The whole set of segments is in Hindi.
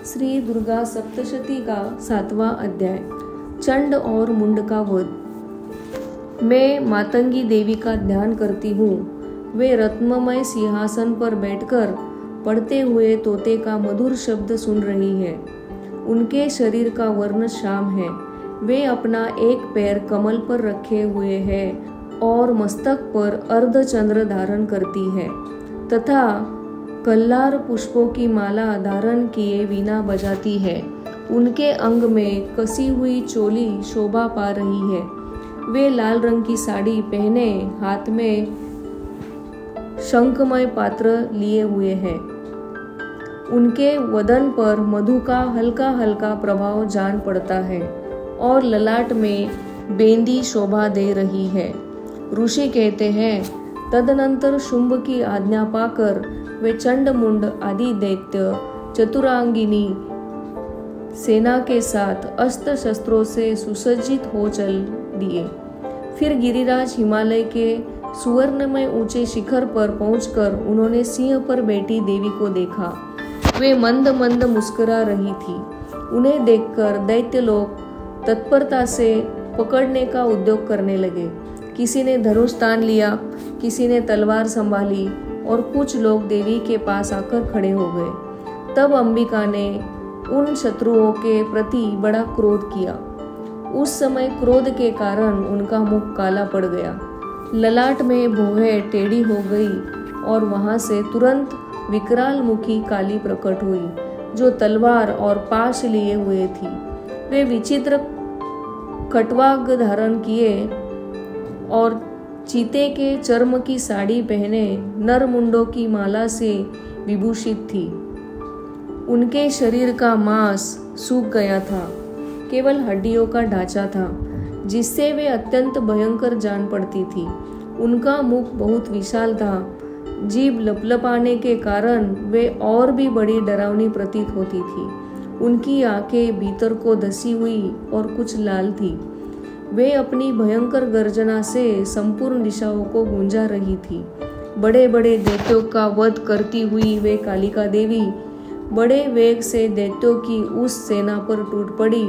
श्री दुर्गा सप्तशती का 7वां अध्याय। चंड और मुंड का वध। मैं मातंगी देवी का ध्यान करती हूँ। वे रत्नमय सिंहासन पर बैठकर पढ़ते हुए तोते का मधुर शब्द सुन रही है। उनके शरीर का वर्ण श्याम है। वे अपना एक पैर कमल पर रखे हुए है और मस्तक पर अर्धचंद्र धारण करती है तथा कल्लार पुष्पों की माला धारण किए वीणा बजाती है। उनके अंग में कसी हुई चोली शोभा पा रही है। वे लाल रंग की साड़ी पहने हाथ में शंखमय पात्र लिए हुए हैं। उनके वदन पर मधु का हल्का हल्का प्रभाव जान पड़ता है और ललाट में बेंदी शोभा दे रही है। ऋषि कहते हैं, तदनंतर शुंभ की आज्ञा पाकर वे चंड मुंड आदि दैत्य चतुरांगिनी सेना के साथ अस्त्र शस्त्रों से सुसज्जित हो चल दिए। फिर गिरिराज हिमालय के सुवर्णमय ऊंचे शिखर पर पहुंचकर उन्होंने सिंह पर बैठी देवी को देखा। वे मंद मंद मुस्कुरा रही थी। उन्हें देखकर दैत्य लोग तत्परता से पकड़ने का उद्योग करने लगे। किसी ने धनुष तान लिया, किसी ने तलवार संभाली और कुछ लोग देवी के पास आकर खड़े हो गए। तब अंबिका ने उन शत्रुओं के प्रति बड़ा क्रोध किया। उस समय क्रोध के कारण उनका मुख काला पड़ गया, ललाट में भौहें टेढ़ी हो गई और वहां से तुरंत विकराल मुखी काली प्रकट हुई, जो तलवार और पाश लिए हुए थी। वे विचित्र खट्वांग धारण किए और चीते के चर्म की साड़ी पहने नर मुंडों की माला से विभूषित थी। उनके शरीर का मांस सूख गया था, केवल हड्डियों का ढांचा था, जिससे वे अत्यंत भयंकर जान पड़ती थी। उनका मुख बहुत विशाल था। जीभ लपलपाने के कारण वे और भी बड़ी डरावनी प्रतीत होती थी। उनकी आंखें भीतर को धसी हुई और कुछ लाल थी। वे अपनी भयंकर गर्जना से संपूर्ण दिशाओं को गूंजा रही थी। बड़े बड़े दैत्यों का वध करती हुई वे कालिका देवी बड़े वेग से दैत्यों की उस सेना पर टूट पड़ी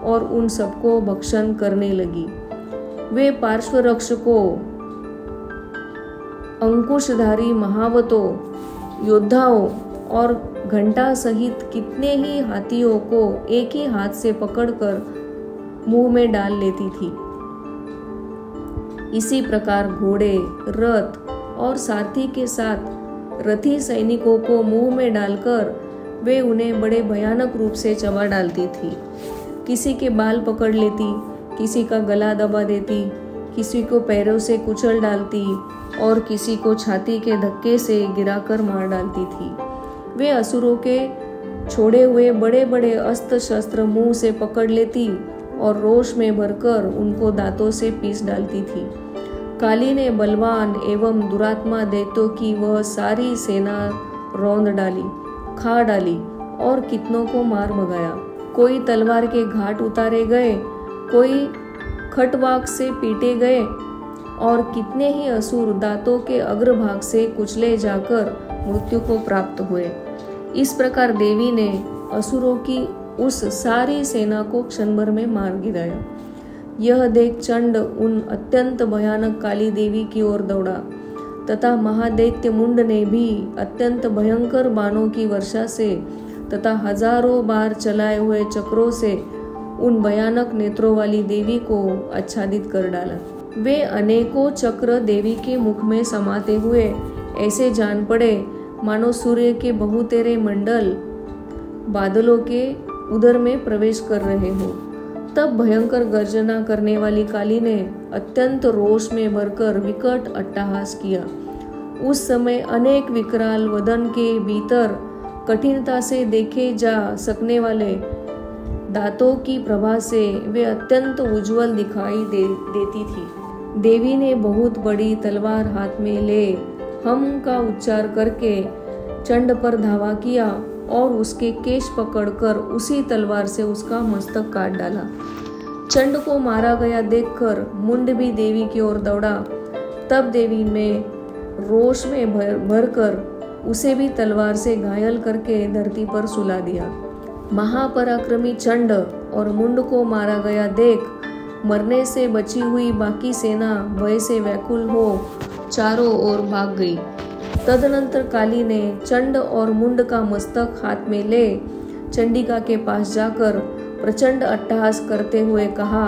और उन सबको भक्षण करने लगी। वे पार्श्वरक्षकों, अंकुशधारी महावतों, योद्धाओं और घंटा सहित कितने ही हाथियों को एक ही हाथ से पकड़कर मुंह में डाल लेती थी। इसी प्रकार घोड़े, रथ और सारथी के साथ रथी सैनिकों को मुंह में डालकर वे उन्हें बड़े भयानक रूप से चबा डालती थी। किसी के बाल पकड़ लेती, किसी का गला दबा देती, किसी को पैरों से कुचल डालती और किसी को छाती के धक्के से गिराकर मार डालती थी। वे असुरों के छोड़े हुए बड़े बड़े अस्त्र शस्त्र मुंह से पकड़ लेती और रोष में भरकर उनको दांतों से पीस डालती थी। काली ने बलवान एवं दुरात्मा दैत्यों की वह सारी सेना रौंद डाली, खा डाली और कितनों को मार भगाया। कोई तलवार के घाट उतारे गए, कोई खटवाक से पीटे गए और कितने ही असुर दांतों के अग्रभाग से कुचले जाकर मृत्यु को प्राप्त हुए। इस प्रकार देवी ने असुरों की उस सारी सेना को क्षण भर में मार गिराया। यह देख चंड उन अत्यंत भयानक काली देवी की ओर दौड़ा तथा महादैत्य मुंड ने भी अत्यंत भयंकर बाणों की वर्षा से तथा हजारों बार चलाए हुए चक्रों से उन भयानक नेत्रों वाली देवी को आच्छादित कर डाला। वे अनेकों चक्र देवी के मुख में समाते हुए ऐसे जान पड़े मानो सूर्य के बहुतेरे मंडल बादलों के उदर में प्रवेश कर रहे हो। तब भयंकर गर्जना करने वाली काली ने अत्यंत रोष में भरकर विकट अट्टहास किया। उस समय अनेक विकराल वदन के भीतर कठिनता से देखे जा सकने वाले दांतों की प्रभा से वे अत्यंत उज्जवल दिखाई देती थी। देवी ने बहुत बड़ी तलवार हाथ में ले हम का उच्चार करके चंड पर धावा किया और उसके केश पकड़कर उसी तलवार से उसका मस्तक काट डाला। चंड को मारा गया देखकर मुंड भी देवी की ओर दौड़ा। तब देवी में रोष में भरकर उसे भी तलवार से घायल करके धरती पर सुला दिया। महापराक्रमी चंड और मुंड को मारा गया देख मरने से बची हुई बाकी सेना भय से व्याकुल हो चारों ओर भाग गई। तदनंतर काली ने चंड और मुंड का मस्तक हाथ में ले चंडिका के पास जाकर प्रचंड अट्टहास करते हुए कहा,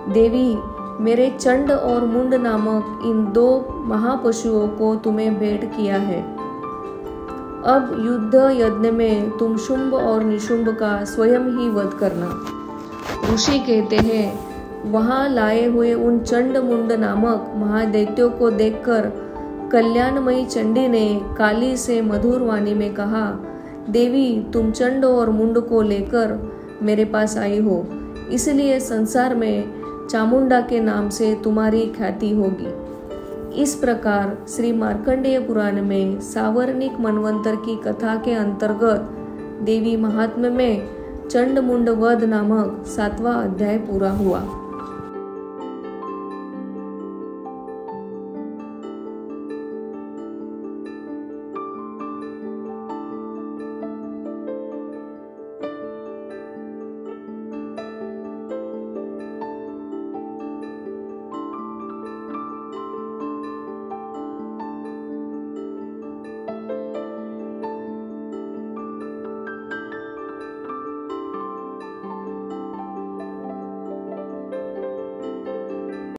देवी, मेरे चंड और मुंड नामक इन 2 महापशुओं को तुम्हें भेंट किया है। अब युद्ध यज्ञ में तुम शुंभ और निशुंभ का स्वयं ही वध करना। ऋषि कहते हैं, वहां लाए हुए उन चंड मुंड नामक महादैत्यों को देखकर कल्याणमयी चंडी ने काली से मधुर वाणी में कहा, देवी, तुम चंड और मुंड को लेकर मेरे पास आई हो, इसलिए संसार में चामुंडा के नाम से तुम्हारी ख्याति होगी। इस प्रकार श्री मार्कंडेय पुराण में सावर्णिक मनवंतर की कथा के अंतर्गत देवी महात्म्य में चंड मुंड वध नामक 7वां अध्याय पूरा हुआ।